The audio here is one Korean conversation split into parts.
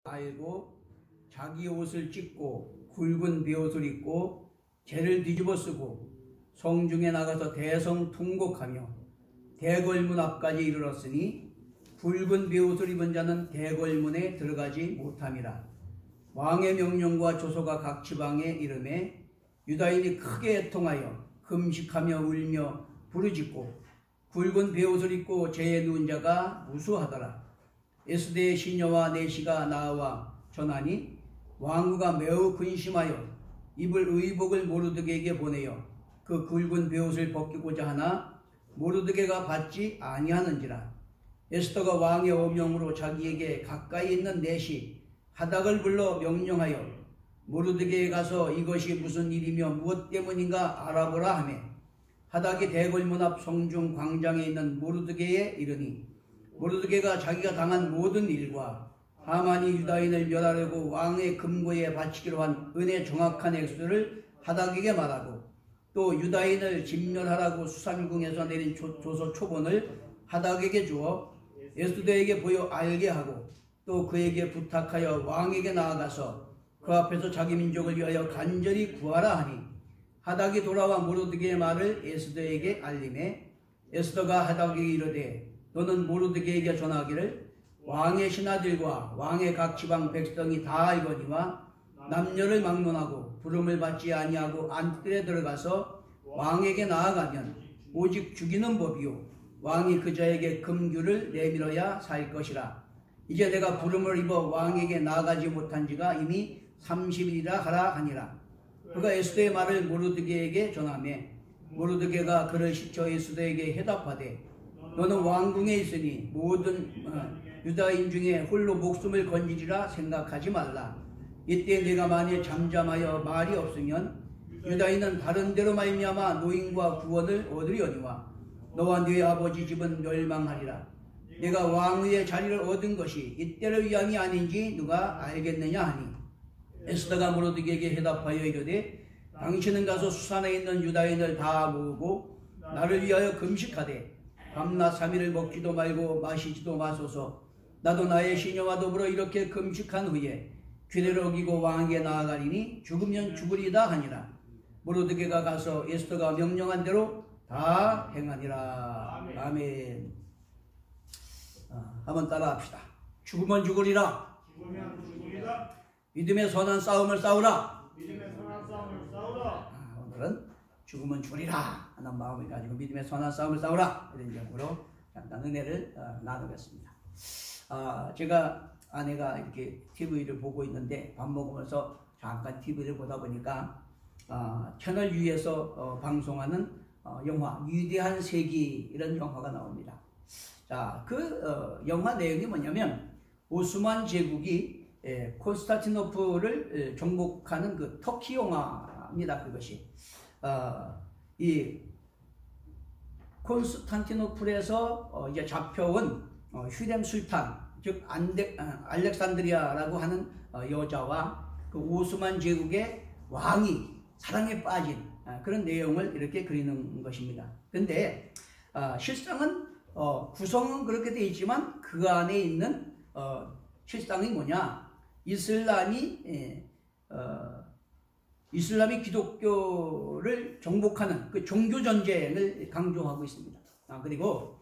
알고 자기 옷을 찢고 굵은 베옷을 입고 죄를 뒤집어 쓰고 성중에 나가서 대성통곡하며 대궐문 앞까지 이르렀으니 굵은 베옷을 입은 자는 대궐문에 들어가지 못함이라. 왕의 명령과 조서가 각 지방에 이르매 유다인이 크게 애통하여 금식하며 울며 부르짖고 굵은 베옷을 입고 죄에 누운 자가 무수하더라. 에스대의 시녀와 내시가 나와 전하니 왕후가 매우 근심하여 입을 의복을 모르드게에게 보내어 그 굵은 베옷을 벗기고자 하나 모르드게가 받지 아니하는지라. 에스더가 왕의 어명으로 자기에게 가까이 있는 내시 하닥을 불러 명령하여 모르드게에 가서 이것이 무슨 일이며 무엇 때문인가 알아보라 하매 하닥이 대궐문 앞 성중 광장에 있는 모르드게에 이르니 모르드게가 자기가 당한 모든 일과 하만이 유다인을 멸하려고 왕의 금고에 바치기로 한 은혜 정확한 액수를 하닥에게 말하고 또 유다인을 진멸하라고 수산궁에서 내린 조서 초본을 하닥에게 주어 에스더에게 보여 알게 하고 또 그에게 부탁하여 왕에게 나아가서 그 앞에서 자기 민족을 위하여 간절히 구하라 하니 하닥이 돌아와 모르드게의 말을 에스더에게 알림해 에스더가 하닥에게 이르되 너는 모르드게에게 전하기를 왕의 신하들과 왕의 각 지방 백성이 다 알거니와 남녀를 막론하고 부름을 받지 아니하고 안뜰에 들어가서 왕에게 나아가면 오직 죽이는 법이요 왕이 그자에게 금규를 내밀어야 살 것이라. 이제 내가 부름을 입어 왕에게 나아가지 못한 지가 이미 30일이라 하라 하니라. 그가 에스더의 말을 모르드게에게 전하매 모르드게가 그를 시켜 에스더에게 해답하되 너는 왕궁에 있으니 모든 유다인 중에 홀로 목숨을 건지리라 생각하지 말라. 이때 네가 만일 잠잠하여 말이 없으면 유다인은 다른 데로 말미암아 노임과 구원을 얻으려니와 너와 네 아버지 집은 멸망하리라. 네가 왕위의 자리를 얻은 것이 이때를 위함이 아닌지 누가 알겠느냐 하니 에스더가 모르드게에게 해답하여 이르되 당신은 가서 수산에 있는 유다인을 다 모으고 나를 위하여 금식하되 밤낮 3일을 먹지도 말고 마시지도 마소서. 나도 나의 시녀와 더불어 이렇게 금식한 후에 규례를 어기고 왕에게 나아가리니 죽으면 죽으리다 하니라. 모르드게가 가서 에스더가 명령한 대로 다 행하니라. 아멘. 한번 따라합시다. 죽으면 죽으리라. 믿음의 선한 싸움을 싸우라. 오늘은 죽으면 죽으리라 하는 마음을 가지고 믿음의 선한 싸움을 싸우라 이런 제목으로 잠깐 은혜를 나누겠습니다. 제가 아내가 이렇게 TV를 보고 있는데 밥 먹으면서 잠깐 TV를 보다 보니까 채널 U에서 방송하는 영화 위대한 세기 이런 영화가 나옵니다. 자, 그 영화 내용이 뭐냐면 오스만 제국이 콘스탄티노플을 정복하는 그 터키 영화입니다. 그것이 이 콘스탄티노플에서 이제 잡혀온 휴렘 술탄, 즉 알렉산드리아라고 하는 여자와 그 오스만 제국의 왕이 사랑에 빠진 그런 내용을 이렇게 그리는 것입니다. 근데 실상은 구성은 그렇게 되어 있지만 그 안에 있는 실상이 뭐냐? 이슬람이 기독교를 정복하는 그 종교 전쟁을 강조하고 있습니다. 그리고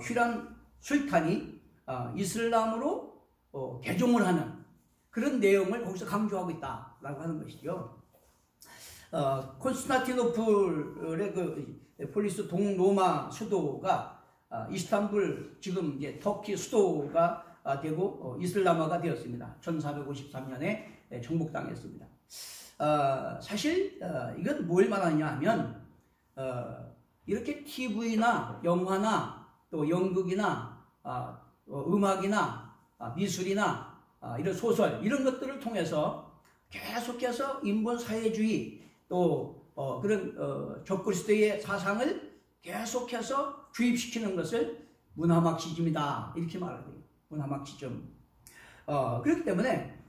휴렘 술탄이 이슬람으로 개종을 하는 그런 내용을 거기서 강조하고 있다라고 하는 것이죠. 콘스탄티노플의 그 폴리스 동로마 수도가 이스탄불 지금 이제 터키 수도가 되고 이슬람화가 되었습니다. 1453년에 정복당했습니다. 사실 이건 뭘 말하냐 하면 이렇게 TV나 영화나 또 연극이나 음악이나 미술이나 이런 소설 이런 것들을 통해서 계속해서 인본사회주의 또 그런 적그리스도의 사상을 계속해서 주입시키는 것을 문화막시즘이다 이렇게 말해요. 문화막시즘. 그렇기 때문에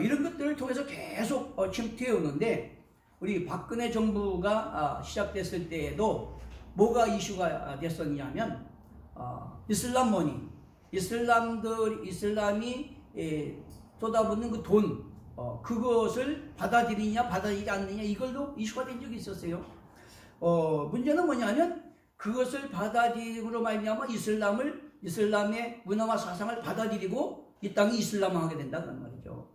이런 것들을 통해서 계속 침투해 오는데 우리 박근혜 정부가 시작됐을 때에도 뭐가 이슈가 됐었냐면 이슬람머니, 이슬람이 쏟아붓는 그 돈, 그것을 받아들이냐 받아들이지 않느냐 이걸로 이슈가 된 적이 있었어요. 문제는 뭐냐면 그것을 받아들임으로 말미암아 이슬람의 문화와 사상을 받아들이고 이 땅이 이슬람화하게 된다는 말이죠.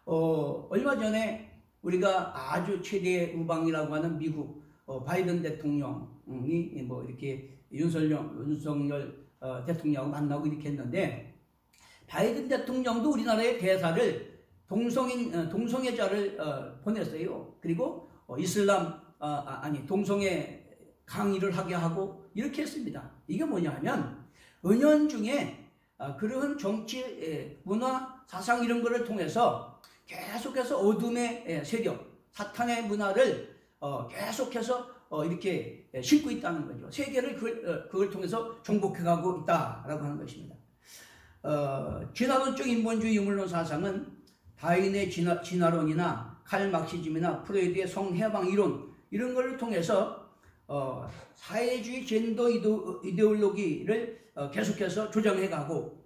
얼마 전에 우리가 아주 최대의 우방이라고 하는 미국 바이든 대통령이 뭐 이렇게 윤석열 대통령하고 만나고 이렇게 했는데, 바이든 대통령도 우리나라의 대사를 동성애자를 보냈어요. 그리고 동성애 강의를 하게 하고 이렇게 했습니다. 이게 뭐냐면 은연중에 그런 정치, 문화, 사상 이런 거를 통해서 계속해서 어둠의 세력, 사탄의 문화를 계속해서 이렇게 심고 있다는 거죠. 세계를 그걸 통해서 정복해가고 있다라고 하는 것입니다. 진화론적 인본주의 유물론 사상은 다윈의 진화론이나 칼 막시즘이나 프로이드의 성해방 이론 이런 걸 통해서 사회주의 젠더 이데올로기를 계속해서 조정해가고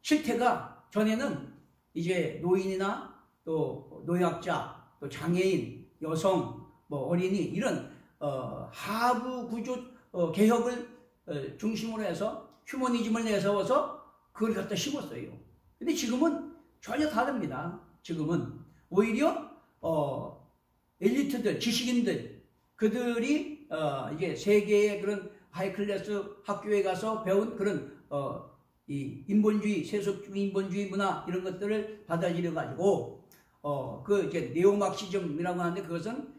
실태가 전에는 이제 노인이나 또 노약자, 또 장애인, 여성, 뭐 어린이 이런 하부 구조 개혁을 중심으로 해서 휴머니즘을 내세워서 그걸 갖다 심었어요. 근데 지금은 전혀 다릅니다. 지금은 오히려 엘리트들, 지식인들 그들이 이제 세계의 그런 하이클래스 학교에 가서 배운 그런 이 인본주의, 세속주의 인본주의 문화 이런 것들을 받아들여 가지고 그 이제 네오막시즘이라고 하는데 그것은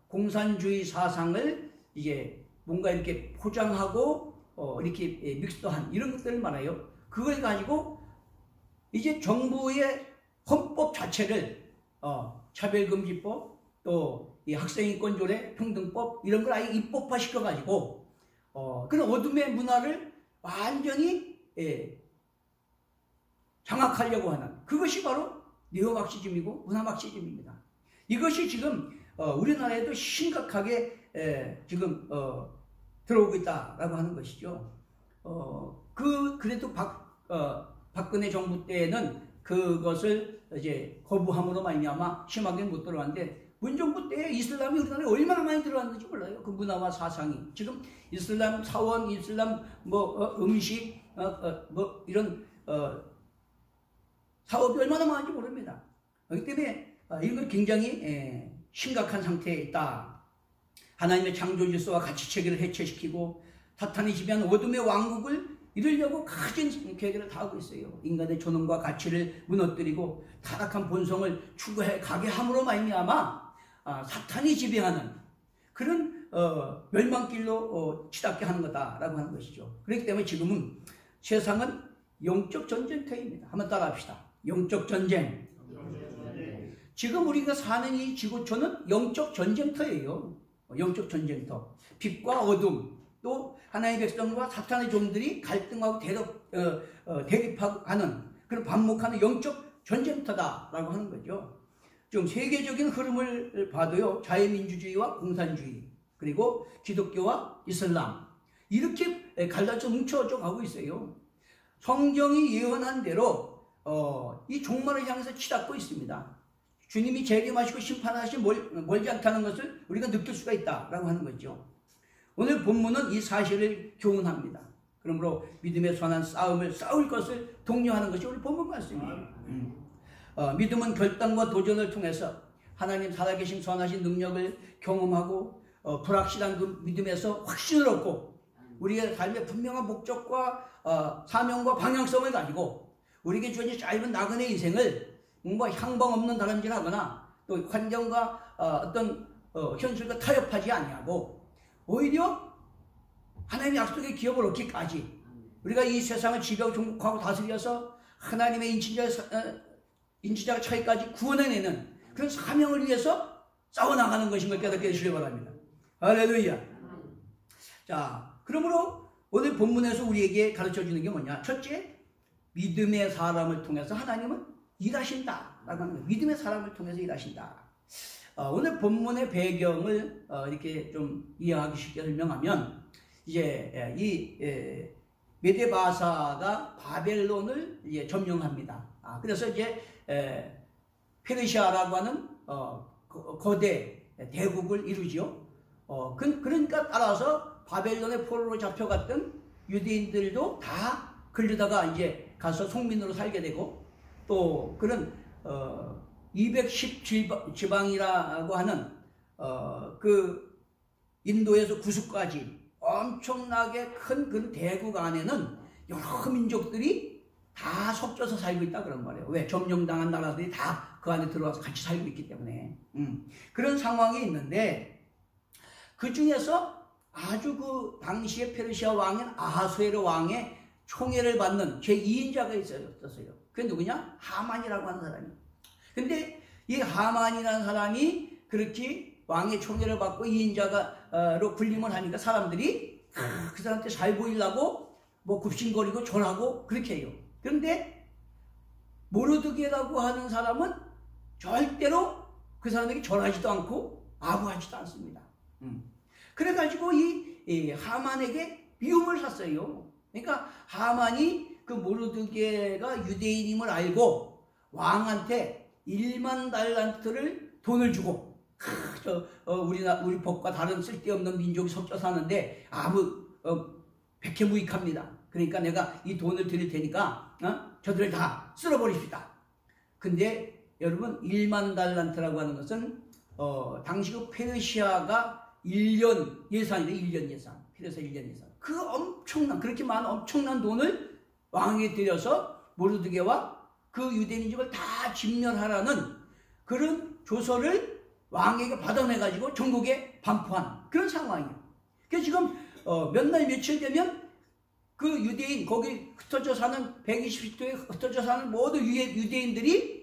공산주의 사상을 이제 뭔가 이렇게 포장하고 이렇게 믹스한 이런 것들을 말해요. 그걸 가지고 이제 정부의 헌법 자체를 차별금지법 또 이 학생인권조례 평등법 이런 걸 아예 입법화 시켜가지고 그런 어둠의 문화를 완전히 장악하려고 하는 그것이 바로 네오막시즘이고 문화막시즘입니다. 이것이 지금 우리나라에도 심각하게 지금 들어오고 있다라고 하는 것이죠. 그래도 박근혜 정부 때는 그것을 이제 거부함으로 말미암아 심하게 못 들어왔는데, 문정부 때 이슬람이 우리나라에 얼마나 많이 들어왔는지 몰라요. 그 문화와 사상이 지금 이슬람 사원, 이슬람 뭐 음식, 뭐 이런 사업이 얼마나 많은지 모릅니다. 그렇기 때문에 이건 굉장히 심각한 상태에 있다. 하나님의 창조 질서와 가치 체계를 해체시키고 사탄이 지배한 어둠의 왕국을 이루려고 가진 계획을 다 하고 있어요. 인간의 존엄과 가치를 무너뜨리고 타락한 본성을 추구해 가게 함으로 말미암아 사탄이 지배하는 그런 멸망길로 치닫게 하는 거다라고 하는 것이죠. 그렇기 때문에 지금은 세상은 영적 전쟁터입니다. 한번 따라합시다. 영적 전쟁. 지금 우리가 사는 이 지구촌은 영적 전쟁터예요. 영적 전쟁터. 빛과 어둠, 또 하나님의 백성과 사탄의 종들이 갈등하고 대립하는 그런 반목하는 영적 전쟁터다라고 하는 거죠. 좀 세계적인 흐름을 봐도요, 자유민주주의와 공산주의, 그리고 기독교와 이슬람 이렇게 갈라져 뭉쳐져 가고 있어요. 성경이 예언한 대로 이 종말을 향해서 치닫고 있습니다. 주님이 재림하시고 심판하시 멀지 않다는 것을 우리가 느낄 수가 있다라고 하는 거죠. 오늘 본문은 이 사실을 교훈합니다. 그러므로 믿음의 선한 싸움을 싸울 것을 독려하는 것이 오늘 본문 말씀이에요. 믿음은 결단과 도전을 통해서 하나님 살아계신 선하신 능력을 경험하고 불확실한 그 믿음에서 확신을 얻고 우리의 삶의 분명한 목적과 사명과 방향성을 가지고 우리에게 주어진 짧은 나그네 인생을 뭔가 향방 없는 다람질하거나 또 환경과 어떤 현실과 타협하지 아니하고 오히려 하나님의 약속의 기업을 얻기까지 우리가 이 세상을 지배하고 종국하고 다스려서 하나님의 인치자가 차기까지 구원해내는 그런 사명을 위해서 싸워나가는 것인 걸 깨닫게 되시길 바랍니다. 할렐루야. 자, 그러므로 오늘 본문에서 우리에게 가르쳐주는 게 뭐냐? 첫째, 믿음의 사람을 통해서 하나님은 일하신다 라고 하는 거예요. 믿음의 사람을 통해서 일하신다. 오늘 본문의 배경을 이렇게 좀 이해하기 쉽게 설명하면, 이제 이 메데바사가 바벨론을 점령합니다. 그래서 이제 페르시아라고 하는 거대 대국을 이루지요. 그러니까 따라서 바벨론의 포로로 잡혀갔던 유대인들도 다 걸리다가 이제 가서 속민으로 살게 되고, 또 그런 210지방이라고 하는 그 인도에서 구스까지 엄청나게 큰 그 대국 안에는 여러 민족들이 다 섞여서 살고 있다 그런 말이에요. 왜? 점령당한 나라들이 다 그 안에 들어와서 같이 살고 있기 때문에. 그런 상황이 있는데, 그 중에서 아주 그 당시에 페르시아 왕인 아하수에르 왕의 총애를 받는 제2인자가 있었어요. 그게 누구냐? 하만이라고 하는 사람이에요. 근데 이 하만이라는 사람이 그렇게 왕의 총애를 받고 2인자로 군림을 하니까 사람들이 그 사람한테 잘 보이려고 뭐 굽신거리고 절하고 그렇게 해요. 그런데 모르드게라고 하는 사람은 절대로 그 사람에게 절하지도 않고 아부하지도 않습니다. 그래가지고 이 하만에게 미움을 샀어요. 그러니까 하만이 그 모르드게가 유대인임을 알고 왕한테 1만 달란트를 돈을 주고, 우리 법과 다른 쓸데없는 민족이 섞여 사는데 백해무익합니다. 그러니까 내가 이 돈을 드릴 테니까 저들을 다 쓸어버립시다. 근데 여러분, 1만 달란트라고 하는 것은 당시 그 페르시아가 1년 예산인데, 1년 예산, 페르시아 1년 예산, 그 엄청난, 그렇게 많은 엄청난 돈을 왕에게 들여서 모르드게와 그 유대인 집을 다 진멸하라는 그런 조서를 왕에게 받아내가지고 전국에 반포한 그런 상황이에요. 그래서 지금 몇 날 며칠 되면 그 유대인, 거기 흩어져 사는 120도에 흩어져 사는 모든 유대인들이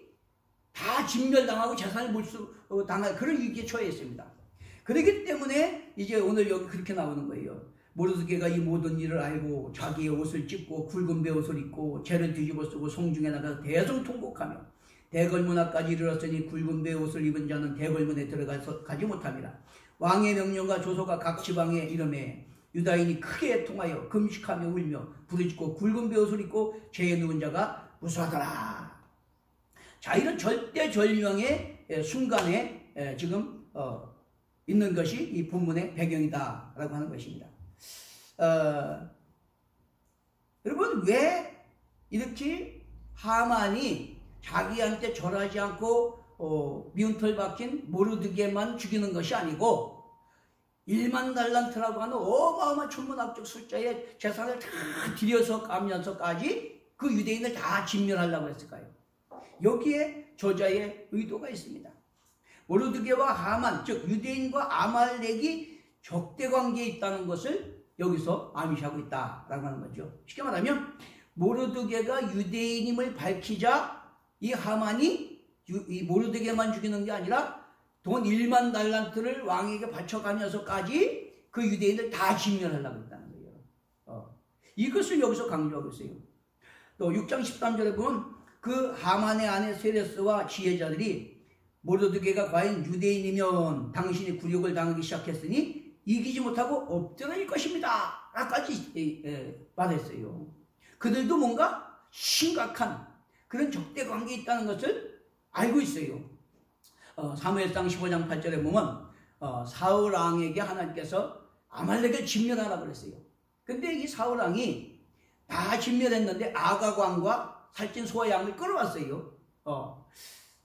다 진멸당하고 재산을 몰수당할 그런 위기에 처해 있습니다. 그렇기 때문에 이제 오늘 여기 그렇게 나오는 거예요. 모르드게가 이 모든 일을 알고 자기의 옷을 찢고 굵은 베옷을 입고 재를 뒤집어 쓰고 성중에 나가서 대성통곡하며 대궐문 앞까지 이르렀으니 굵은 베옷을 입은 자는 대궐문에 들어가지 못합니다. 왕의 명령과 조서가 각 지방에 이르매 유다인이 크게 통하여 금식하며 울며 부르짖고 굵은 베옷을 입고 죄에 누운 자가 무수하더라. 자, 이런 절대절명의 순간에 지금 있는 것이 이 본문의 배경이다라고 하는 것입니다. 여러분, 왜 이렇게 하만이 자기한테 절하지 않고 미운털 박힌 모르드게만 죽이는 것이 아니고 1만 달란트라고 하는 어마어마한 천문학적 숫자의 재산을 다 들여서 가면서까지 그 유대인을 다 진멸하려고 했을까요? 여기에 저자의 의도가 있습니다. 모르드게와 하만, 즉 유대인과 아말렉이 적대관계에 있다는 것을 여기서 암시하고 있다라고 하는 거죠. 쉽게 말하면 모르드게가 유대인임을 밝히자 이 하만이 이 모르드게만 죽이는 게 아니라 돈 1만 달란트를 왕에게 바쳐가면서까지 그 유대인을 다 진멸하려고 했다는 거예요. 이것을 여기서 강조하고 있어요. 또 6장 13절에 보면 그 하만의 아내 세레스와 지혜자들이 모르드게가 과연 유대인이면 당신이 굴욕을 당하기 시작했으니 이기지 못하고 엎드릴 것입니다 라까지 말했어요. 그들도 뭔가 심각한 그런 적대관계에 있다는 것을 알고 있어요. 사무엘상 15장 8절에 보면 사울 왕에게 하나님께서 아말렉을 진멸하라고 그랬어요. 근데 이 사울 왕이 다 진멸했는데 아각 왕과 살찐 소와 양을 끌어왔어요.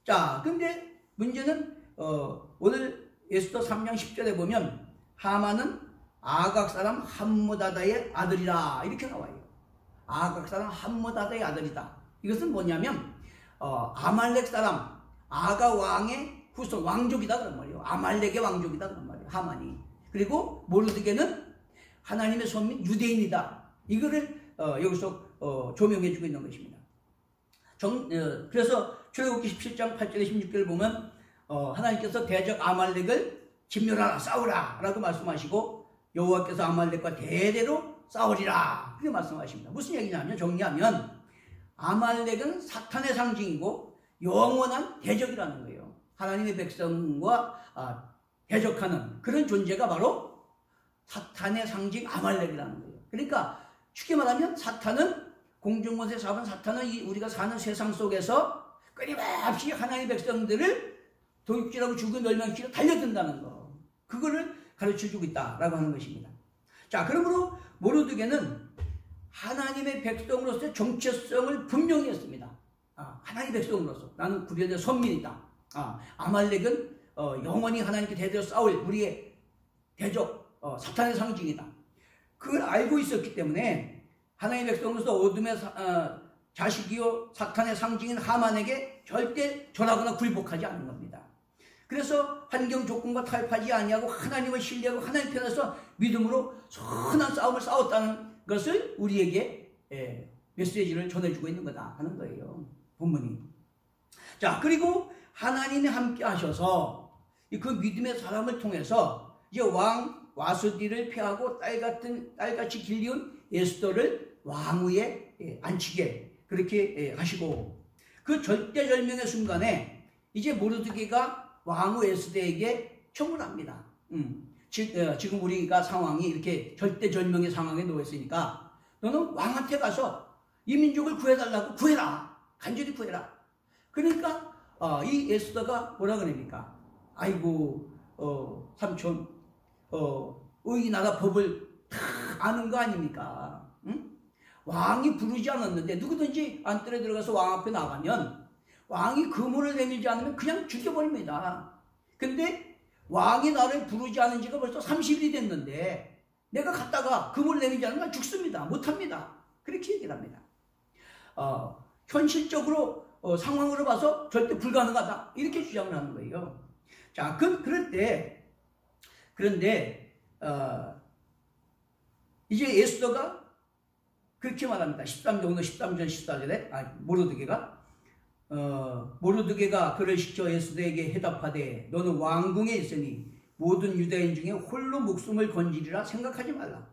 자, 근데 문제는 오늘 에스더 3장 10절에 보면 하만은 아각 사람 함무다다의 아들이라 이렇게 나와요. 아각 사람 함무다다의 아들이다. 이것은 뭐냐면 아말렉 사람 아가 왕의 후손 왕족이다 그런 말이에요. 아말렉의 왕족이다 그런 말이에요. 하만이. 그리고 모르드게는 하나님의 손민 유대인이다. 이거를 여기서 조명해주고 있는 것입니다. 그래서 출애굽기 17장 8절에 16절을 보면 하나님께서 대적 아말렉을 진멸하라 싸우라 라고 말씀하시고 여호와께서 아말렉과 대대로 싸우리라 그렇게 말씀하십니다. 무슨 얘기냐면 정리하면 아말렉은 사탄의 상징이고 영원한 대적이라는 거예요. 하나님의 백성과 대적하는 그런 존재가 바로 사탄의 상징 아말렉이라는 거예요. 그러니까 쉽게 말하면 사탄은, 공중권세 사업은 사탄은 우리가 사는 세상 속에서 끊임없이 하나님의 백성들을 도둑질하고 죽은 멸망시키고 달려든다는 거, 그거를 가르쳐주고 있다라고 하는 것입니다. 자, 그러므로 모르드게는 하나님의 백성으로서의 정체성을 분명히 했습니다. 하나님의 백성으로서 나는 구별된 선민이다. 아말렉은 영원히 하나님께 대적으로 싸울 우리의 대적, 사탄의 상징이다. 그걸 알고 있었기 때문에 하나님의 백성으로서 어둠의 자식이요 사탄의 상징인 하만에게 절대 절하거나 굴복하지 않는 겁니다. 그래서 환경 조건과 타협하지 아니하고 하나님을 신뢰하고 하나님 편에서 믿음으로 선한 싸움을 싸웠다는 것을 우리에게 메시지를 전해주고 있는 거다 하는 거예요, 본문이. 자, 그리고 하나님이 함께 하셔서 그 믿음의 사람을 통해서 이제 왕 와스디를 폐하고 딸같이 길리운 에스더를 왕위에 앉히게 그렇게 하시고, 그 절대절명의 순간에 이제 모르드게가 왕후 에스더에게 청을 합니다. 지금 우리가 상황이 이렇게 절대절명의 상황에 놓였으니까 너는 왕한테 가서 이 민족을 구해달라고 구해라. 간절히 구해라. 그러니까 이 에스더가 뭐라 그럽니까? 아이고 삼촌, 의 나라 법을 다 아는 거 아닙니까? 응? 왕이 부르지 않았는데 누구든지 안뜰에 들어가서 왕 앞에 나가면 왕이 금호를 내밀지 않으면 그냥 죽여버립니다. 근데 왕이 나를 부르지 않은 지가 벌써 30일이 됐는데 내가 갔다가 금호를 내밀지 않으면 죽습니다. 못합니다. 그렇게 얘기를 합니다. 현실적으로 상황으로 봐서 절대 불가능하다, 이렇게 주장을 하는 거예요. 자, 그런데 이제 에스더가 그렇게 말합니다. 13절 14절에 모르드게가 그를 시켜 에스더에게 해답하되 너는 왕궁에 있으니 모든 유대인 중에 홀로 목숨을 건지리라 생각하지 말라.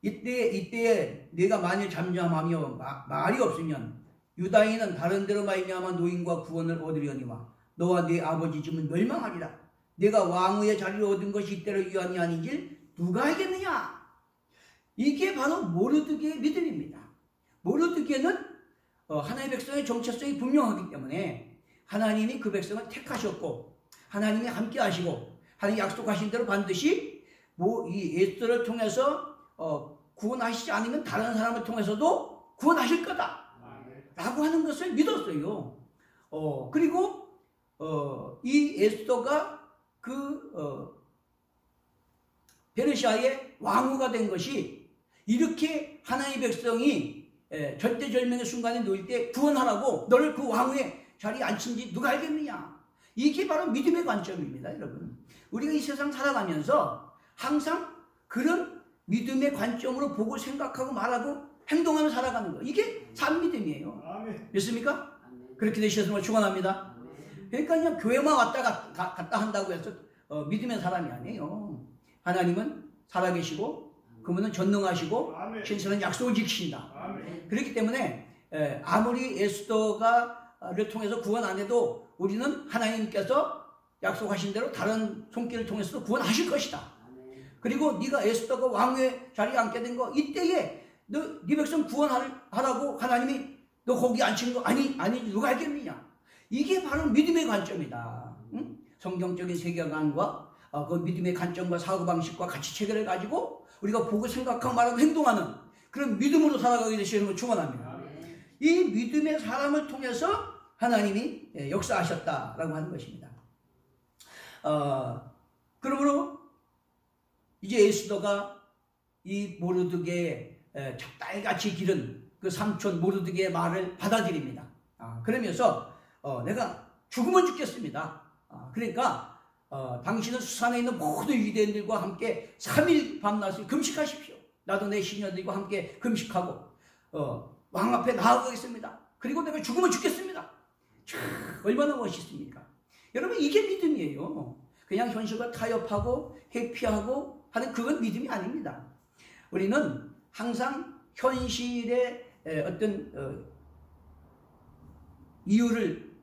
이때에 네가 만일 잠잠하며 말이 없으면 유다인은 다른 데로 말미암아 노임과 구원을 얻으려니와 너와 네 아버지 집은 멸망하리라. 네가 왕위의 자리를 얻은 것이 이때로 유한이 아닌지 누가 알겠느냐. 이게 바로 모르드게의 믿음입니다. 모르드게는 하나님의 백성의 정체성이 분명하기 때문에 하나님이 그 백성을 택하셨고 하나님이 함께 하시고 하나님이 약속하신 대로 반드시 이 에스더를 통해서 구원하시지 않으면 다른 사람을 통해서도 구원하실 거다 라고 하는 것을 믿었어요. 그리고 이 에스더가 페르시아의 왕후가 된 것이 이렇게 하나님의 백성이 절대절명의 순간에 놓일 때 구원하라고 너를 그 왕후의 자리에 앉힌지 누가 알겠느냐. 이게 바로 믿음의 관점입니다, 여러분. 우리가 이 세상 살아가면서 항상 그런 믿음의 관점으로 보고 생각하고 말하고 행동하며 살아가는 거, 이게 참 믿음이에요. 믿습니까? 그렇게 되시길 축원합니다. 그러니까 그냥 교회만 왔다 갔다 한다고 해서 믿음의 사람이 아니에요. 하나님은 살아계시고 그분은 전능하시고 신실한 약속을 지키신다. 그렇기 때문에 아무리 에스더를 통해서 구원 안 해도 우리는 하나님께서 약속하신 대로 다른 손길을 통해서도 구원하실 것이다. 그리고 네가 에스더가 왕의 자리에 앉게 된 거, 이때에 네 백성 구원하라고 하나님이 너 거기 앉힌 거 아니 누가 알겠느냐. 이게 바로 믿음의 관점이다. 응? 성경적인 세계관과 그 믿음의 관점과 사고방식과 가치체계를 가지고 우리가 보고 생각하고 말하고 행동하는 그런 믿음으로 살아가게 되시는 걸 축원합니다. 이 믿음의 사람을 통해서 하나님이 역사하셨다라고 하는 것입니다. 그러므로 이제 에스더가 이 모르드게의 딸같이 기른 그 삼촌 모르드게의 말을 받아들입니다. 그러면서 내가 죽으면 죽겠습니다. 그러니까 당신은 수산에 있는 모든 유대인들과 함께 3일 밤낮을 금식하십시오. 나도 내 시녀들과 함께 금식하고 왕 앞에 나아가겠습니다. 그리고 내가 죽으면 죽겠습니다. 얼마나 멋있습니까? 여러분, 이게 믿음이에요. 그냥 현실과 타협하고 회피하고 하는 그건 믿음이 아닙니다. 우리는 항상 현실의 어떤 이유를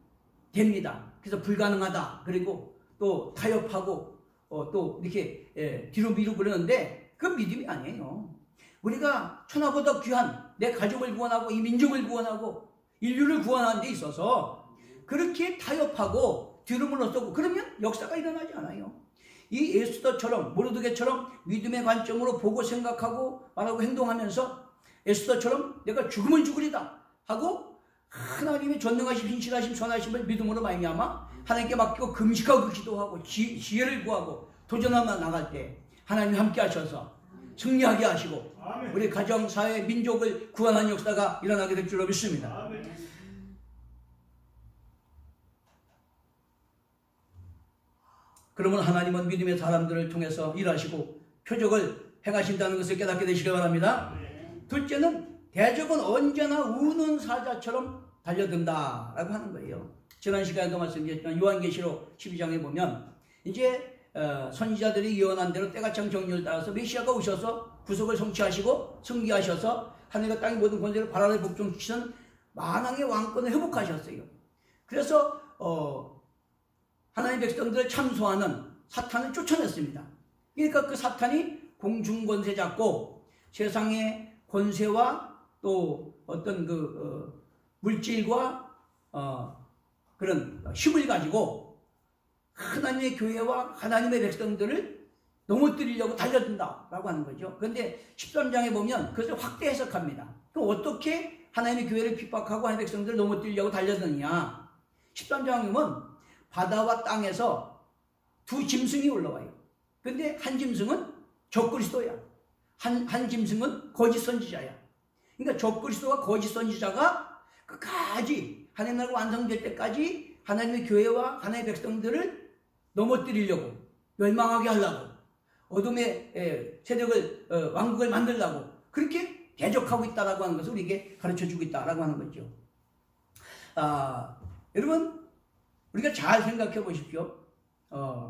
댑니다. 그래서 불가능하다. 그리고 또 타협하고 또 이렇게 뒤로 미루고 그러는데 그건 믿음이 아니에요. 우리가 천하보다 귀한 내 가족을 구원하고 이 민족을 구원하고 인류를 구원하는 데 있어서 그렇게 타협하고 뒤름을 쏘고 그러면 역사가 일어나지 않아요. 이 에스더처럼 모르드게처럼 믿음의 관점으로 보고 생각하고 말하고 행동하면서 에스더처럼 내가 죽으면 죽으리다 하고 하나님의 전능하심 신실하심 선하심을 믿음으로 말미암아 하나님께 맡기고 금식하고 기도하고 지혜를 구하고 도전하며 나갈 때 하나님 함께 하셔서 승리하게 하시고 우리 가정, 사회, 민족을 구원하는 역사가 일어나게 될 줄로 믿습니다. 그러면 하나님은 믿음의 사람들을 통해서 일하시고 표적을 행하신다는 것을 깨닫게 되시길 바랍니다. 둘째는 대적은 언제나 우는 사자처럼 달려든다라고 하는 거예요. 지난 시간에도 말씀드렸지만 요한계시록 12장에 보면 이제 선지자들이 예언한 대로 때가 참 정렬을 따라서 메시아가 오셔서 구속을 성취하시고 승리하셔서 하늘과 땅의 모든 권세를 발 아래 복종시키는 만왕의 왕권을 회복하셨어요. 그래서 하나님의 백성들을 참소하는 사탄을 쫓아냈습니다. 그러니까 그 사탄이 공중권세 잡고 세상의 권세와 또 어떤 물질과 그런 힘을 가지고 하나님의 교회와 하나님의 백성들을 넘어뜨리려고 달려든다라고 하는 거죠. 그런데 13장에 보면 그것을 확대 해석합니다. 그럼 어떻게 하나님의 교회를 핍박하고 하나님의 백성들을 넘어뜨리려고 달려드느냐. 13장에 보면 바다와 땅에서 두 짐승이 올라와요. 근데 한 짐승은 적그리스도야. 한 짐승은 거짓 선지자야. 그러니까 적그리스도와 거짓 선지자가 끝까지 하나님 나라가 완성될 때까지 하나님의 교회와 하나님의 백성들을 넘어뜨리려고 멸망하게 하려고 어둠의 세력을 왕국을 만들려고 그렇게 대적하고 있다라고 하는 것을 우리에게 가르쳐주고 있다라고 하는 거죠. 여러분 우리가 잘 생각해 보십시오.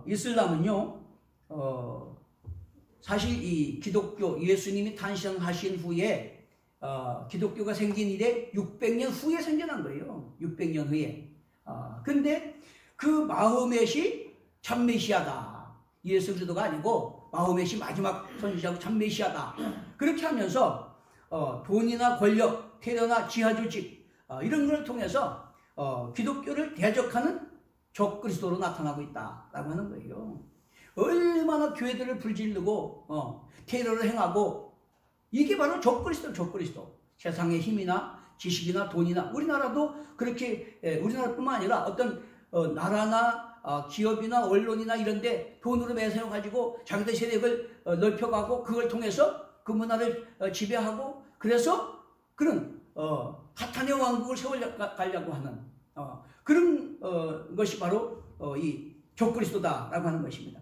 이슬람은요, 사실 이 기독교, 예수님이 탄생하신 후에, 기독교가 생긴 이래 600년 후에 생겨난 거예요. 600년 후에. 근데 그 마호멧이 참 메시아다. 예수 그리스도가 아니고 마호멧이 마지막 선지자고 참 메시아다. 그렇게 하면서, 돈이나 권력, 테러나 지하 조직, 이런 걸 통해서, 기독교를 대적하는 적그리스도로 나타나고 있다라고 하는 거예요. 얼마나 교회들을 불질르고 테러를 행하고 이게 바로 적그리스도. 세상의 힘이나 지식이나 돈이나 우리나라도 그렇게 우리나라뿐만 아니라 어떤 나라나 기업이나 언론이나 이런데 돈으로 매세워가지고 자기들 세력을 넓혀가고 그걸 통해서 그 문화를 지배하고 그래서 그런 사탄의 왕국을 세워가려고 하는 그런 것이 바로 이 적그리스도다라고 하는 것입니다.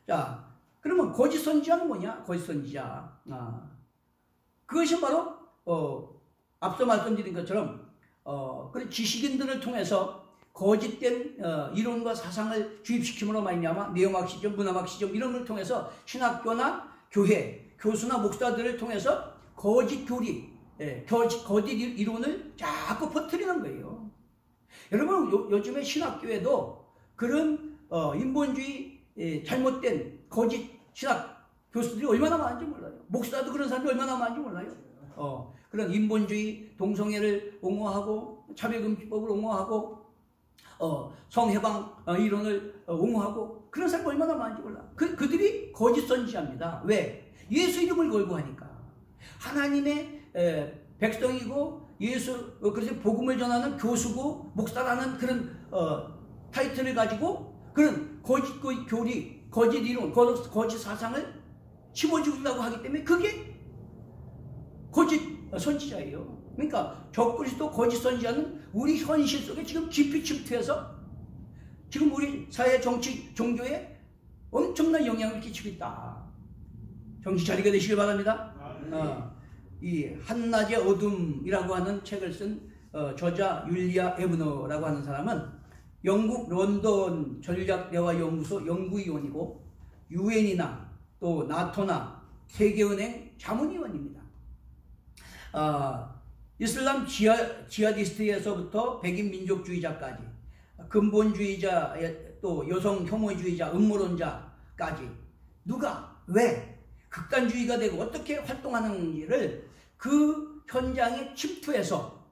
자, 그러면 거짓 선지자는 뭐냐? 거짓 선지자. 그것이 바로 앞서 말씀드린 것처럼 그런 지식인들을 통해서 거짓된 이론과 사상을 주입시킴으로 말미암아 네오마르크시즘, 문화마르크시즘 이런 걸 통해서 신학교나 교회, 교수나 목사들을 통해서 거짓 교리, 거짓 이론을 자꾸 퍼뜨리는 거예요. 여러분 요즘에 신학교에도 그런 인본주의 잘못된 거짓 신학 교수들이 얼마나 많은지 몰라요. 목사도 그런 사람들이 얼마나 많은지 몰라요. 그런 인본주의 동성애를 옹호하고 차별금지법을 옹호하고 성해방 이론을 옹호하고 그런 사람이 얼마나 많은지 몰라. 그들이 거짓 선지자입니다. 왜? 예수 이름을 걸고 하니까. 하나님의 백성이고 그래서 복음을 전하는 교수고 목사라는 그런 타이틀을 가지고 그런 거짓 교리, 거짓 이론, 거짓 사상을 심어주려고 하기 때문에 그게 거짓 선지자예요. 그러니까 적그리스도 거짓 선지자는 우리 현실 속에 지금 깊이 침투해서 지금 우리 사회, 정치, 종교에 엄청난 영향을 끼치고 있다. 정신 차리게 되시길 바랍니다. 이 한낮의 어둠이라고 하는 책을 쓴 저자 율리아 에브너라고 하는 사람은 영국 런던 전략대화연구소 연구위원이고 유엔이나 또 나토나 세계은행 자문위원입니다. 이슬람 지하디스트에서부터 백인 민족주의자까지 근본주의자 또 여성 혐오주의자 음모론자까지 누가 왜 극단주의가 되고 어떻게 활동하는지를 그 현장에 침투해서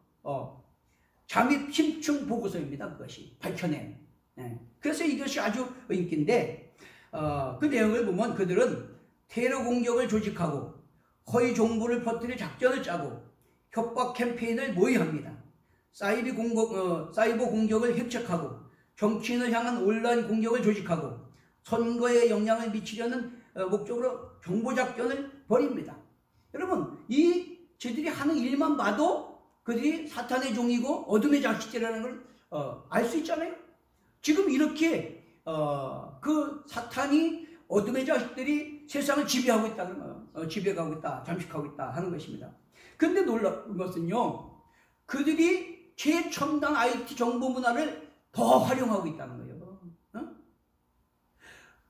잠입 심층 보고서입니다. 그것이 밝혀낸. 그래서 이것이 아주 인기인데 그 내용을 보면 그들은 테러 공격을 조직하고 허위 정보를 퍼뜨릴 작전을 짜고 협박 캠페인을 모의합니다. 사이버 공격을 획책하고 정치인을 향한 온라인 공격을 조직하고 선거에 영향을 미치려는 목적으로 정보작전을 벌입니다. 여러분, 저들이 하는 일만 봐도 그들이 사탄의 종이고 어둠의 자식들이라는 걸 알 수 있잖아요. 지금 이렇게 그 사탄이 어둠의 자식들이 세상을 지배하고 있다는 거예요. 지배하고 있다, 잠식하고 있다 하는 것입니다. 그런데 놀라운 것은요, 그들이 최첨단 IT 정보 문화를 더 활용하고 있다는 거예요.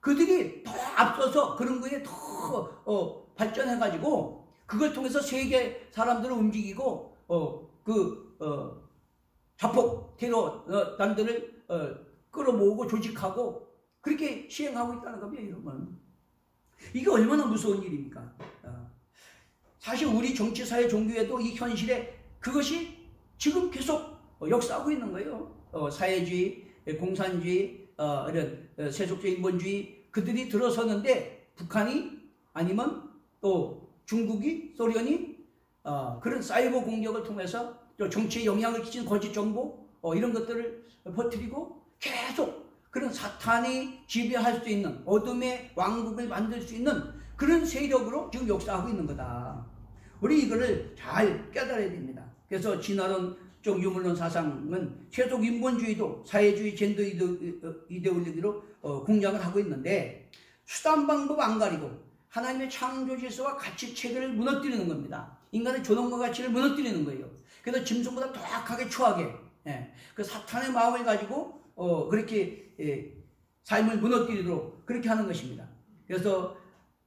그들이 더 앞서서 그런 거에 더 발전해가지고 그걸 통해서 세계 사람들을 움직이고 자폭 테러단들을 끌어모으고 조직하고 그렇게 시행하고 있다는 겁니다. 여러분, 이게 얼마나 무서운 일입니까? 사실 우리 정치, 사회, 종교에도 이 현실에 그것이 지금 계속 역사하고 있는 거예요. 사회주의, 공산주의, 이런 세속주의, 인본주의 그들이 들어서는데 북한이 아니면 또 중국이, 소련이 그런 사이버 공격을 통해서 정치에 영향을 끼치는 거짓 정보 이런 것들을 퍼뜨리고 계속 그런 사탄이 지배할 수 있는 어둠의 왕국을 만들 수 있는 그런 세력으로 지금 역사하고 있는 거다. 우리 이거를 잘 깨달아야 됩니다. 그래서 진화론적 유물론 사상은 세속 인본주의도 사회주의 젠더 이데올로기로 공략을 하고 있는데 수단 방법 안 가리고 하나님의 창조 질서와 가치 체계를 무너뜨리는 겁니다. 인간의 존엄과 가치를 무너뜨리는 거예요. 그래서 짐승보다 더 악하게 추하게 그 사탄의 마음을 가지고 그렇게 삶을 무너뜨리도록 그렇게 하는 것입니다. 그래서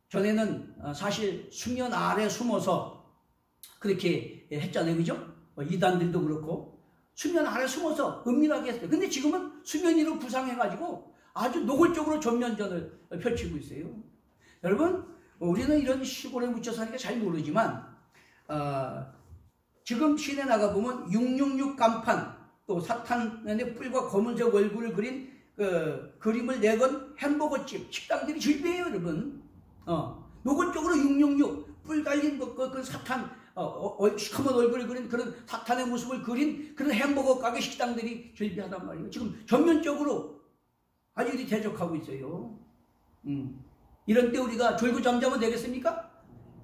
전에는 사실 수면 아래 숨어서 그렇게 했잖아요. 그죠? 이단들도 그렇고 수면 아래 숨어서 은밀하게 했어요. 근데 지금은 수면 위로 부상해가지고 아주 노골적으로 전면전을 펼치고 있어요. 여러분, 우리는 이런 시골에 묻혀 사니까 잘 모르지만 지금 시내 나가보면 666 간판 또 사탄의 뿔과 검은색 얼굴을 그린 그림을 내건 햄버거집 식당들이 즐비해요. 여러분, 노골적으로 666 뿔 달린 그 사탄 시커먼 얼굴을 그린 그런 사탄의 모습을 그린 그런 햄버거 가게 식당들이 즐비하단 말이에요. 지금 전면적으로 아주 이리 대적하고 있어요. 이런 때 우리가 졸고 잠자면 되겠습니까?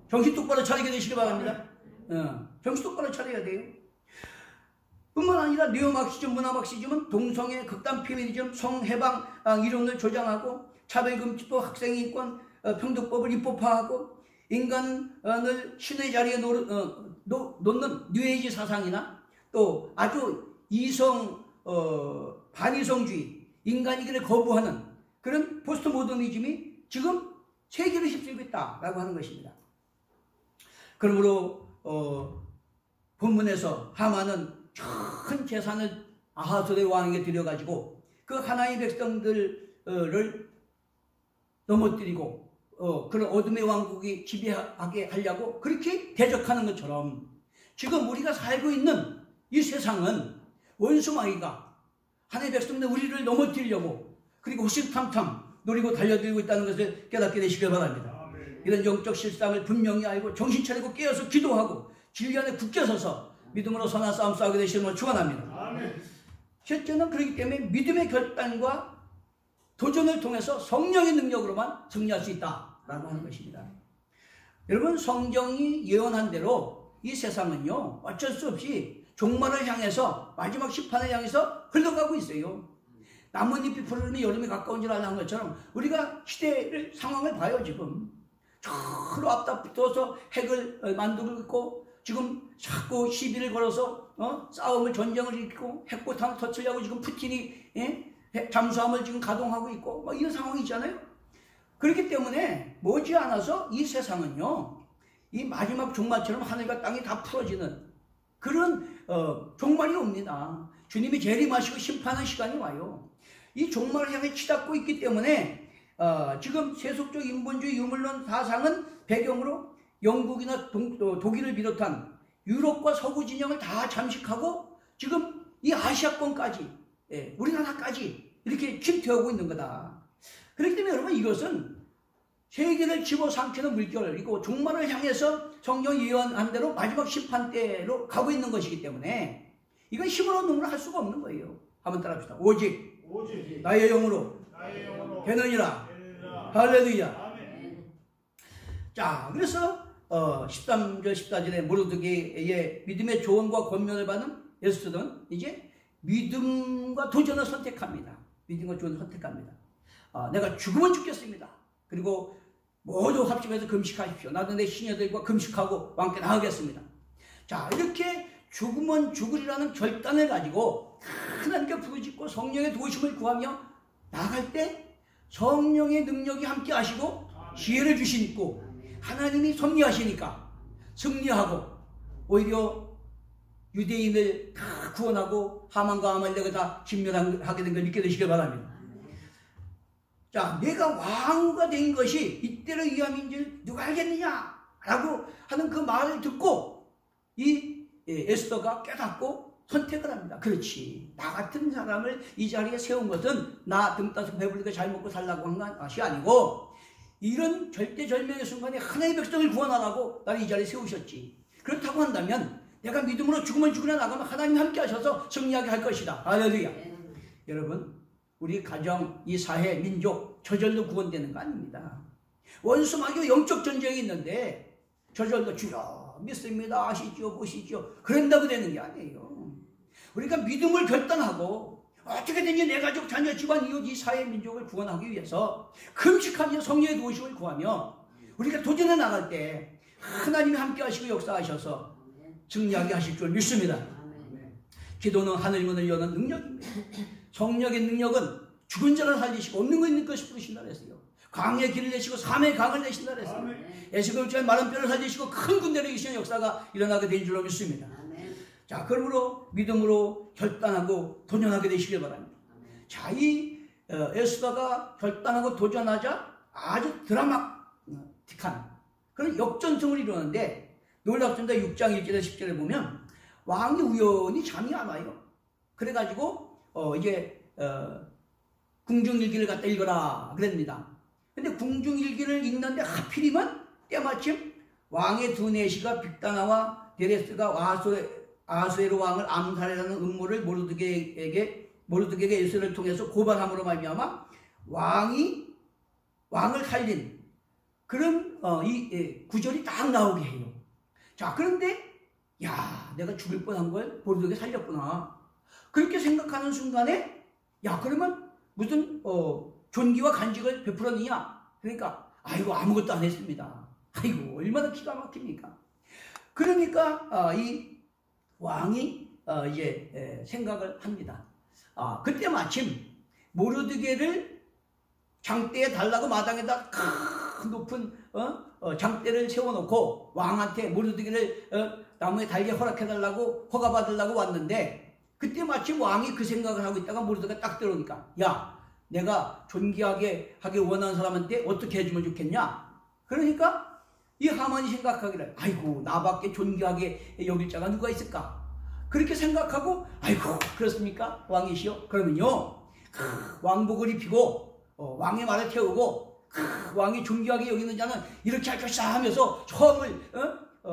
정신 똑바로 차리게 되시기 바랍니다. 정신 똑바로 차려야 돼요. 뿐만 아니라 네오마크시즘, 문화마크시즘은 동성애, 극단 페미니즘, 성해방 이론을 조장하고 차별금지법, 학생인권, 평등법을 입법화하고 인간을 신의 자리에 놓는 뉴에이지 사상이나 또 아주 반이성주의, 인간이기를 거부하는 그런 포스트 모더니즘이 지금 세계를 휩쓸고 있다라고 하는 것입니다. 그러므로 본문에서 하만은 큰 재산을 아하솔의 왕에게 드려가지고 그 하나의 백성들을 넘어뜨리고 그런 어둠의 왕국이 지배하게 하려고 그렇게 대적하는 것처럼 지금 우리가 살고 있는 이 세상은 원수마귀가 하나의 백성들 우리를 넘어뜨리려고 그리고 호시탐탐 노리고 달려들고 있다는 것을 깨닫게 되시길 바랍니다. 이런 영적 실상을 분명히 알고 정신 차리고 깨어서 기도하고 진리 안에 굳게 서서 믿음으로 선한 싸움 싸우게 되시는 걸 축원합니다. 실제는 그렇기 때문에 믿음의 결단과 도전을 통해서 성령의 능력으로만 승리할 수 있다라고 하는 것입니다. 여러분, 성경이 예언한 대로 이 세상은요 어쩔 수 없이 종말을 향해서 마지막 심판을 향해서 흘러가고 있어요. 나뭇잎이 푸르르면 여름이 가까운 줄 아는 것처럼 우리가 시대를 상황을 봐요. 지금 저로 앞다 붙어서 핵을 만들고 있고 지금 자꾸 시비를 걸어서 싸움을 전쟁을 일으키고 핵폭탄을 터뜨리려고 지금 푸틴이 잠수함을 지금 가동하고 있고 뭐 이런 상황이 있잖아요. 그렇기 때문에 머지않아서 이 세상은요 이 마지막 종말처럼 하늘과 땅이 다 풀어지는 그런 종말이 옵니다. 주님이 재림하시고 심판하는 시간이 와요. 이 종말을 향해 치닫고 있기 때문에 지금 세속적 인본주의 유물론 사상은 배경으로 영국이나 독일을 비롯한 유럽과 서구 진영을 다 잠식하고 지금 이 아시아권까지, 우리나라까지 이렇게 침투하고 있는 거다. 그렇기 때문에 여러분, 이것은 세계를 집어삼키는 물결이고 종말을 향해서 성경이 예언한 대로 마지막 심판 때로 가고 있는 것이기 때문에 이건 힘으로 눈으로 할 수가 없는 거예요. 한번 따라합시다. 오직 나의 영으로 되느니라. 할렐루야. 자, 그래서 13절 14절에 모르드게의 믿음의 조언과 권면을 받은 에스더는 이제 믿음과 도전을 선택합니다. 믿음과 도전을 선택합니다. 내가 죽으면 죽겠습니다. 그리고 모두 합심해서 금식하십시오. 나도 내 시녀들과 금식하고 왕께 나가겠습니다. 자, 이렇게 죽으면 죽으리라는 결단을 가지고 하나님께 부르짖고 성령의 도우심을 구하며 나갈 때 성령의 능력이 함께 하시고 지혜를 주시고 하나님이 섭리하시니까 승리하고 오히려 유대인을 다 구원하고 하만과 아말렉을 다 진멸하게 된 걸 믿게 되시길 바랍니다. 자, 내가 왕후가 된 것이 이때를 위함인지 누가 알겠느냐? 라고 하는 그 말을 듣고 이 에스더가 깨닫고 선택을 합니다. 그렇지. 나 같은 사람을 이 자리에 세운 것은 나 등 따서 배부르게 잘 먹고 살라고 한 것이 아니고 이런 절대절명의 순간에 하나님의 백성을 구원하라고 나를 이 자리에 세우셨지. 그렇다고 한다면 내가 믿음으로 죽으면 죽으나 나가면 하나님 함께 하셔서 승리하게 할 것이다. 할렐루야. 여러분, 우리 가정, 이 사회, 민족 저절로 구원되는 거 아닙니다. 원수마귀와 영적 전쟁이 있는데 저절로 주여 믿습니다, 아시죠, 보시죠, 그런다고 되는 게 아니에요. 우리가 믿음을 결단하고 어떻게든지 내 가족, 자녀, 집안, 이웃, 이 사회, 민족을 구원하기 위해서 금식하며 성령의 도우심을 구하며 우리가 도전해 나갈 때 하나님이 함께 하시고 역사하셔서 승리하게 하실 줄 믿습니다. 기도는 하늘 문을 여는 능력입니다. 성령의 능력은 죽은 자를 살리시고 없는 거 있는 것을 부르신다 그랬어요. 강의 길을 내시고 삶의 강을 내신다 그랬어요. 에스겔처럼 마른 뼈를 살리시고 큰 군대를 이기시는 역사가 일어나게 된 줄로 믿습니다. 자, 그러므로 믿음으로 결단하고 도전하게 되시길 바랍니다. 자, 이 에스더가 결단하고 도전하자 아주 드라마틱한 그런 역전승을 이루는데 놀랍습니다. 6장 1절에 10절에 보면 왕이 우연히 잠이 안 와요. 그래가지고 이제 궁중일기를 갖다 읽어라 그랬습니다. 근데 궁중일기를 읽는데 하필이면 때마침 왕의 두 내시가 빅다나와 데레스가 아수에로 왕을 암살하라는 음모를 모르드게에게 에스더를 통해서 고발함으로 말미암아 왕을 살린 그런 이 구절이 딱 나오게 해요. 자, 그런데 야, 내가 죽을 뻔한 걸 모르드게 살렸구나. 그렇게 생각하는 순간에 야, 그러면 무슨 존귀와 간직을 베풀었느냐? 그러니까 아이고 아무것도 안 했습니다. 아이고 얼마나 기가 막힙니까? 그러니까 이 왕이 이제 생각을 합니다. 그때 마침 모르드게를 장대에 달라고 마당에다 큰 높은 장대를 세워놓고 왕한테 모르드게를 나무에 달게 허락해달라고 허가받으려고 왔는데 그때 마침 왕이 그 생각을 하고 있다가 모르드게가 딱 들어오니까 야, 내가 존귀하게 하기 원하는 사람한테 어떻게 해주면 좋겠냐? 그러니까 이 하만이 생각하기를 아이고 나밖에 존귀하게 여길 자가 누가 있을까? 그렇게 생각하고 아이고 그렇습니까? 왕이시여? 그러면요 왕복을 입히고 왕의 말을 태우고 왕이 존귀하게 여기는 자는 이렇게 할 것이다 하면서 처음을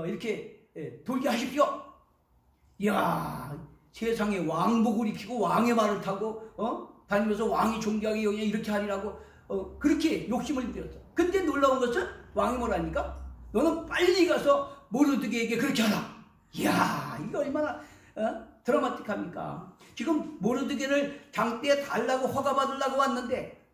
이렇게 돌게 하십시오. 이야, 세상에 왕복을 입히고 왕의 말을 타고 다니면서 왕이 존귀하게 여기냐 이렇게 하리라고 그렇게 욕심을 부렸어. 근데 놀라운 것은 왕이 뭐라니까? 너는 빨리 가서 모르드게에게 그렇게 하라. 이야, 이거 얼마나 드라마틱합니까? 지금 모르드게를 장대에 달라고 허가받으려고 왔는데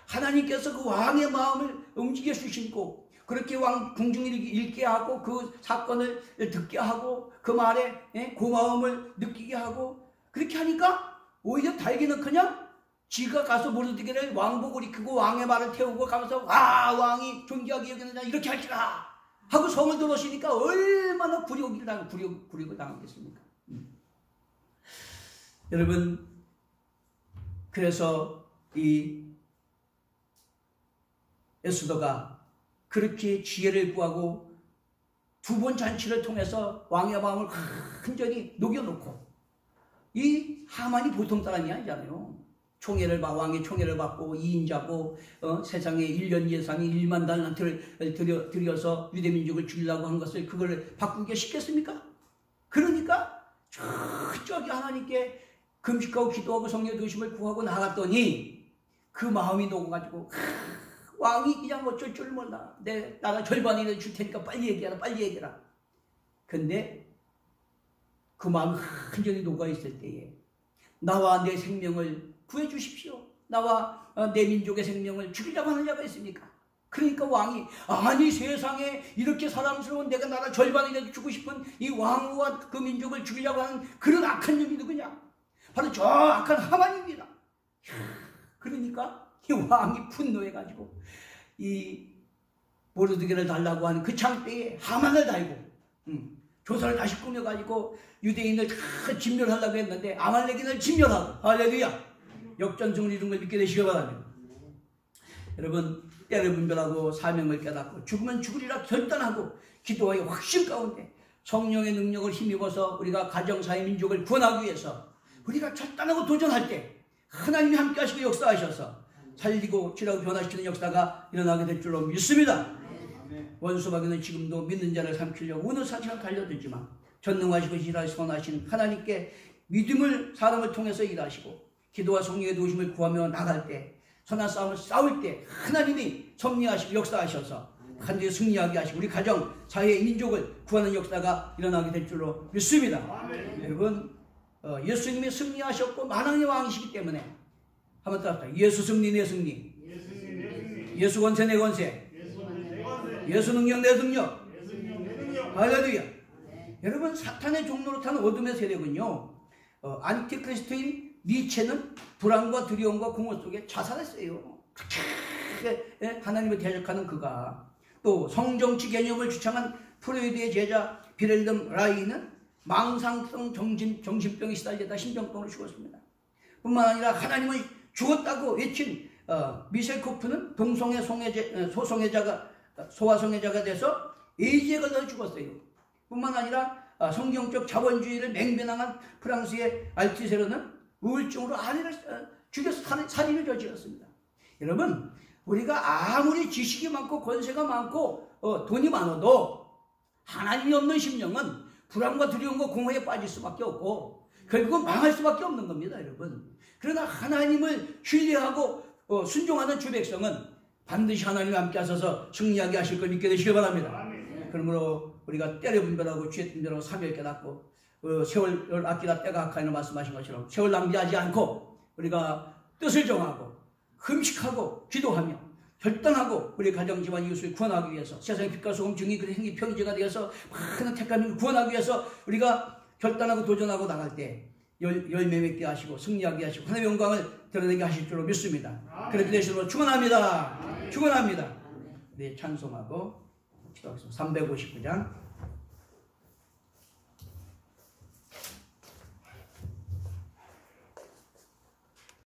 하나님께서 그 왕의 마음을 움직여 주시고 그렇게 왕 궁중을 읽게 하고 그 사건을 듣게 하고 그 말에 고마움을 느끼게 하고 그렇게 하니까 오히려 달기는 그냥 지가 가서 모르드게를 왕복을 입히고 왕의 말을 태우고 가면서 왕이 존귀하게 여기는 자 이렇게 할지라 하고 성을 들어오시니까 얼마나 굴욕을 당하겠습니까? 여러분, 그래서 이 에스더가 그렇게 지혜를 구하고 두 번 잔치를 통해서 왕의 마음을 완전히 녹여놓고, 이 하만이 보통 사람이 아니잖아요. 왕의 총애를 받고 2인자고 세상에 1년 예산이 1만 달란트를 들여서 유대민족을 죽이려고 한 것을 그걸 바꾸기가 쉽겠습니까? 그러니까 저기 하나님께 금식하고 기도하고 성령의 도우심을 구하고 나갔더니 그 마음이 녹아가지고 왕이 그냥 어쩔 줄 몰라. 내 나라 절반이라도 줄 테니까 빨리 얘기해라, 빨리 얘기해라. 근데 그 마음이 완전히 녹아있을 때에 나와 내 생명을 구해주십시오. 나와 내 민족의 생명을 죽이려고 하는 자가 있습니까? 그러니까 왕이, 아니 세상에 이렇게 사람스러운 내가 나라 절반이라도 주고 싶은 이 왕과 그 민족을 죽이려고 하는 그런 악한 놈이 누구냐? 바로 저 악한 하만입니다. 그러니까 이 왕이 분노해가지고 이 모르드게를 달라고 하는 그 창대에 하만을 달고 조선을 다시 꾸며가지고 유대인을 다 진멸하려고 했는데 아말렉인을 진멸하고, 할렐루야, 역전승을 이룬 걸 믿게 되시기 바랍니다. 여러분, 때를 분별하고 사명을 깨닫고 죽으면 죽으리라 결단하고 기도의 확신 가운데 성령의 능력을 힘입어서 우리가 가정사회 민족을 구원하기 위해서 우리가 결단하고 도전할 때 하나님이 함께 하시고 역사하셔서 살리고 치라고 변화시키는 역사가 일어나게 될 줄로 믿습니다. 원수마귀는 지금도 믿는 자를 삼키려고 어느 사시간 달려들지만 전능하시고 지라시 선하신 하나님께 믿음을 사람을 통해서 일하시고 기도와 성령의 도우심을 구하며 나갈 때, 선한 싸움을 싸울 때 하나님이 섭리하시고 역사하셔서 간절히 승리하게 하시고 우리 가정, 사회, 민족을 구하는 역사가 일어나게 될 줄로 믿습니다. 여러분, 예수님이 승리하셨고 만왕의 왕이시기 때문에 한번 따라합시다. 예수 승리 내 승리, 예수 권세 내 권세, 예수 능력 내 능력, 할렐루야. 여러분, 사탄의 종로로 타는 어둠의 세력은요, 안티크리스토인 니체는 불안과 두려움과 공허 속에 자살했어요. 하나님을 대적하는 그가, 또 성정치 개념을 주창한 프로이드의 제자 비렐름 라이는 망상성 정신병에 시달리다 심정병으로 죽었습니다. 뿐만 아니라 하나님은 죽었다고 외친 미셀코프는 소아성애자가 돼서 에이즈에 걸려 죽었어요. 뿐만 아니라 성경적 자본주의를 맹변한 프랑스의 알티세르는 우울증으로 아내를 죽여서 살인을 저질렀습니다. 여러분, 우리가 아무리 지식이 많고 권세가 많고 돈이 많아도 하나님이 없는 심령은 불안과 두려움과 공허에 빠질 수밖에 없고 결국은 망할 수밖에 없는 겁니다, 여러분. 그러나 하나님을 신뢰하고 순종하는 주 백성은 반드시 하나님과 함께 하셔서 승리하게 하실 걸 믿게 되시기 바랍니다. 그러므로 우리가 때를 분별하고 죄 분별하고 사명을 깨닫고 세월 아끼다 때가 악하니라 말씀하신 것처럼 세월 낭비하지 않고 우리가 뜻을 정하고 금식하고 기도하며 결단하고 우리 가정 집안 이웃을 구원하기 위해서 세상의 빛과 소금 증인 그 행위 평지가 되어서 많은 택함을 구원하기 위해서 우리가 결단하고 도전하고 나갈 때 열매 맺게 하시고 승리하게 하시고 하나님의 영광을 드러내게 하실 줄로 믿습니다. 그렇게 되시도록 축원합니다. 축원합니다. 네, 찬송하고 기도하겠습니다. 359장